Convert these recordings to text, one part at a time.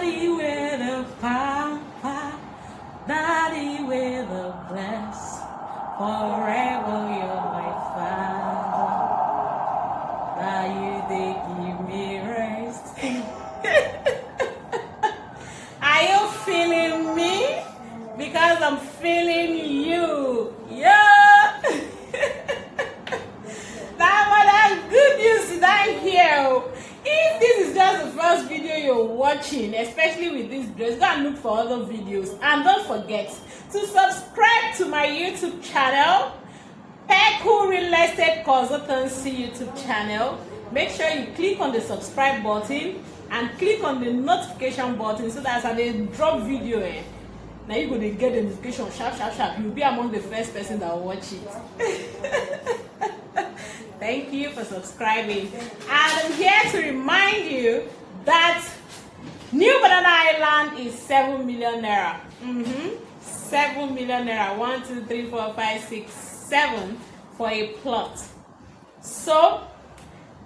Daddy with a pampa, Daddy with a bless. Forever you're my father. Now you they give me rest. Are you feeling me? Because I'm feeling you. Yeah. That good news is that here. If this is just the first video you're watching, especially with this dress, go and look for other videos. And don't forget to subscribe to my YouTube channel, Port-Harcourt Real Estate Consultancy YouTube channel. Make sure you click on the subscribe button and click on the notification button so that as I drop video, now you're going to get the notification sharp. You'll be among the first person that will watch it. Thank you for subscribing. And I'm here to remind you that new Banana Highland is 7 million naira. 7 million naira. 1, 2, 3, 4, 5, 6, 7 for a plot. So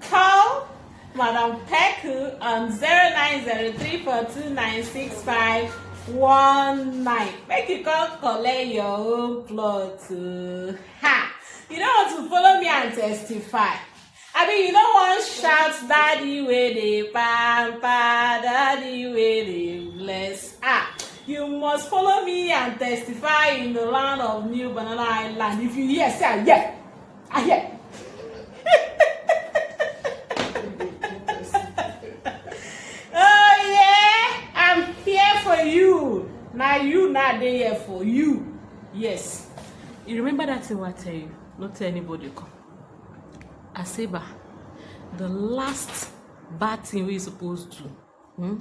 call Madam Peku on 0903429651. Make you come collect your own plot. Ha! You don't want to follow me and testify. I mean, you don't want to shout, Daddy with the pampa, Daddy with the bless. You must follow me and testify in the land of New Banana Island. If you hear, say, yeah, I hear. Oh yeah, I'm here for you. Now you not there here for you. Yes. You remember that thing I tell you? Not tell anybody come. Aseba, the last bad thing we supposed to now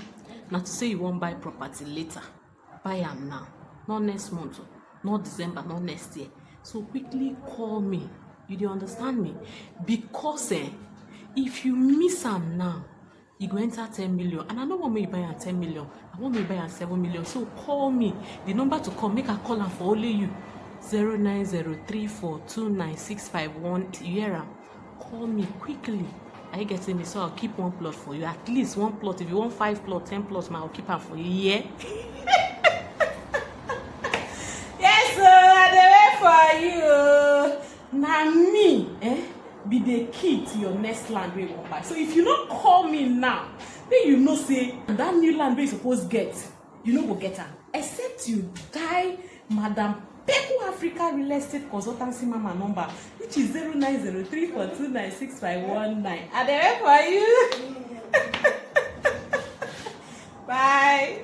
to say you won't buy property later. Buy them now. Not next month, not December, not next year. So quickly call me. You do understand me? Because if you miss them now, you go enter 10 million. And I don't want me to buy at 10 million. I want me to buy at 7 million. So call me. The number to call, make a call and for only you. 090342965. You hear her? Call me quickly. Are you getting me? So I'll keep one plot for you. At least one plot. If you want 5 plots, 10 plots, I'll keep her for you. Yeah? Yes, sir. I'm wait for you. Now me, be the key to your next land where you want buy. So if you don't call me now, then you know say that new land where you supposed get, you know go get her. Except you die, Madam Peku Africa Real Estate Consultancy Mama number, which is 0903429651. I'm there for you. Bye.